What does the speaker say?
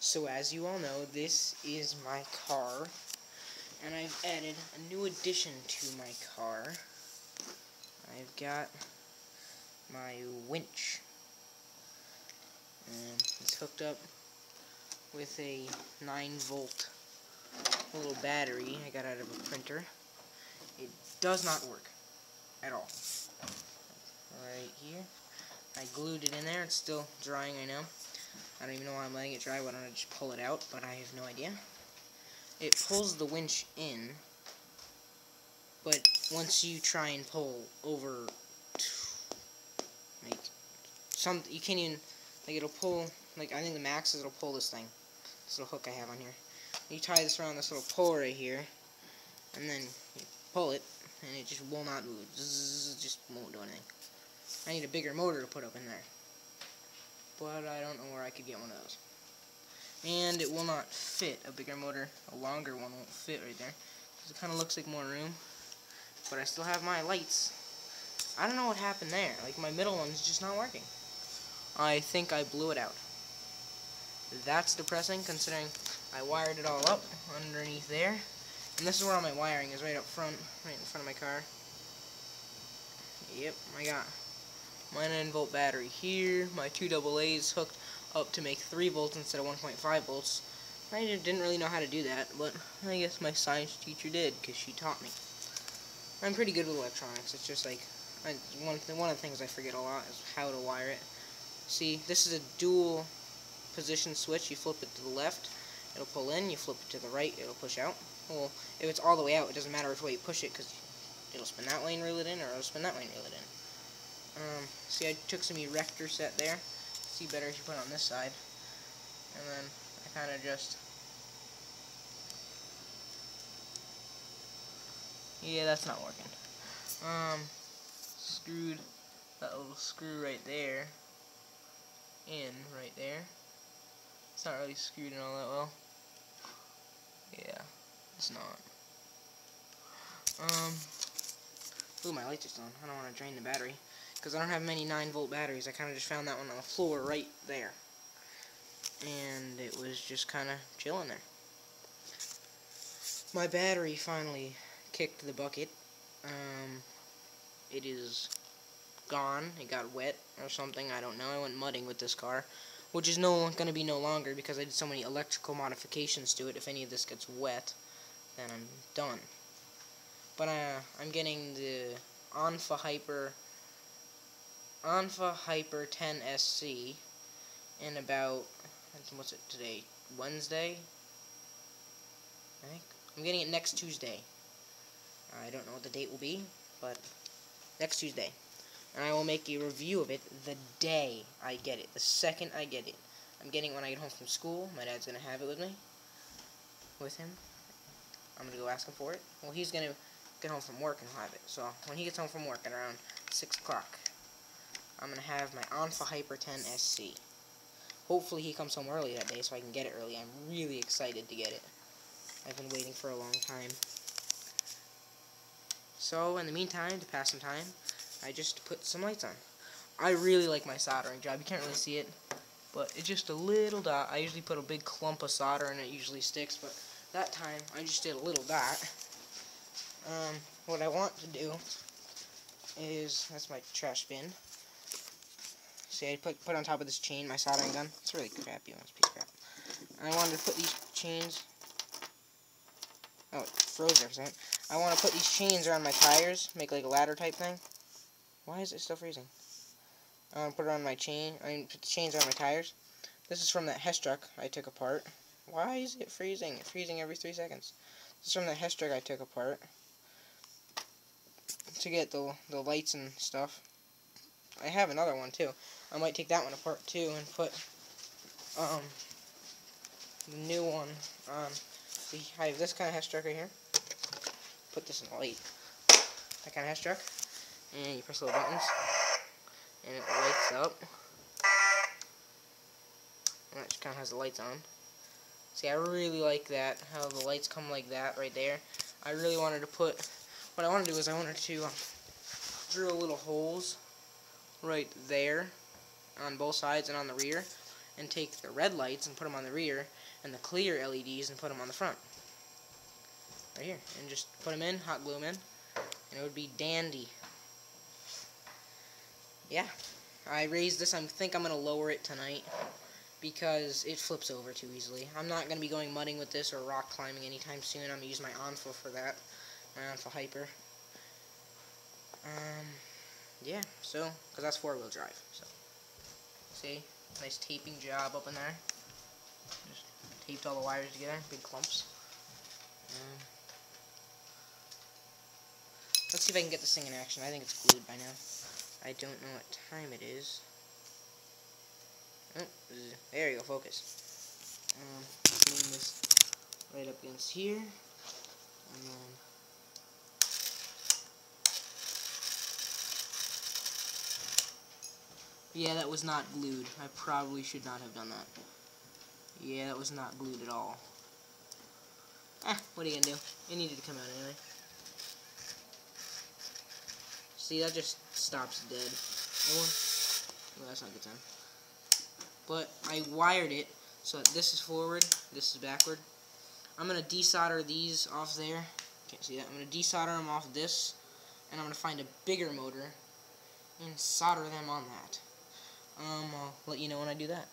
So as you all know, this is my car, and I've added a new addition to my car. I've got my winch, and it's hooked up with a 9-volt little battery I got out of a printer. It does not work at all. Right here, I glued it in there. It's still drying, I know. I don't even know why I'm letting it dry. Why don't I just pull it out? But I have no idea. It pulls the winch in, but once you try and pull over, like, you can't even, like, it'll pull, like, I think the max is it'll pull this thing, this little hook I have on here. You tie this around this little pole right here, and then you pull it, and it just will not move. Just won't do anything. I need a bigger motor to put up in there, but I don't know where I could get one of those. And it will not fit. A bigger motor, a longer one won't fit right there, because it kind of looks like more room. But I still have my lights. I don't know what happened there. Like, my middle one's just not working. I think I blew it out. That's depressing, considering I wired it all up underneath there. And this is where all my wiring is, right up front, right in front of my car. Yep, I got my 9-volt battery here. My 2 AA's hooked up to make 3 volts instead of 1.5 volts. I didn't really know how to do that, but I guess my science teacher did, because she taught me. I'm pretty good with electronics. It's just like, one of the things I forget a lot is how to wire it. See, this is a dual position switch. You flip it to the left, it'll pull in. You flip it to the right, it'll push out. Well, if it's all the way out, it doesn't matter which way you push it, because it'll spin that way and reel it in, or it'll spin that way and reel it in. See, I took some erector set there. See better if you put it on this side. And then I kind of just... Yeah, that's not working. Screwed that little screw right there in right there. It's not really screwed in all that well. Yeah, it's not. Ooh, my lights are still on. I don't want to drain the battery, because I don't have many 9-volt batteries. I kind of just found that one on the floor right there, and it was just kind of chilling there. My battery finally kicked the bucket. It is gone. It got wet or something. I don't know. I went mudding with this car, which is going to be no longer because I did so many electrical modifications to it. If any of this gets wet, then I'm done. But I'm getting the Onfa Hyper 10 SC in about, what's it today? Wednesday? I think. I'm getting it next Tuesday. I don't know what the date will be, but next Tuesday. And I will make a review of it the day I get it, the second I get it. I'm getting it when I get home from school. My dad's going to have it with him. I'm going to go ask him for it. Well, he's going to get home from work and have it. So when he gets home from work at around 6 o'clock, I'm going to have my Onfa Hyper 10 SC. Hopefully he comes home early that day so I can get it early. I'm really excited to get it. I've been waiting for a long time. So in the meantime, to pass some time, I just put some lights on. I really like my soldering job. You can't really see it, but it's just a little dot. I usually put a big clump of solder and it usually sticks, but that time I just did a little dot. What I want to do is, that's my trash bin. See, I put on top of this chain my soldering gun. It's really crappy, it's a piece of crap. I wanted to put these chains. Oh, it froze there for a second. I want to put these chains around my tires, make like a ladder type thing. Why is it still freezing? I want to put it on my chain. Put the chains around my tires. This is from that Hess truck I took apart. Why is it freezing? It's freezing every 3 seconds. This is from that Hess truck I took apart to get the lights and stuff. I have another one too. I might take that one apart too and put the new one on. See, I have this kind of Hess truck right here. Put this in the light. That kind of Hess truck. And you press the little buttons, and it lights up. And that just kind of has the lights on. See, I really like that, how the lights come like that right there. I really wanted to put, what I wanted to do is I wanted to drill little holes right there on both sides and on the rear. and take the red lights and put them on the rear, and the clear LEDs and put them on the front. Right here. And just put them in, hot glue them in, and it would be dandy. Yeah. I raised this. I think I'm going to lower it tonight because it flips over too easily. I'm not going to be going mudding with this or rock climbing anytime soon. I'm going to use my Onfo for that. My Onfo Hyper. Yeah, so, because that's four-wheel drive, so. See, nice taping job up in there. Just taped all the wires together, big clumps. Let's see if I can get this thing in action. I think it's glued by now. I don't know what time it is. Oh, there you go, focus. Putting this right up against here, and then yeah, that was not glued. I probably should not have done that. Yeah, that was not glued at all. What are you gonna do? It needed to come out anyway. See, that just stops dead. Well, that's not a good time. But I wired it so that this is forward, this is backward. I'm gonna desolder these off there. Can't see that. I'm gonna desolder them off this, and I'm gonna find a bigger motor and solder them on that. I'll let you know when I do that.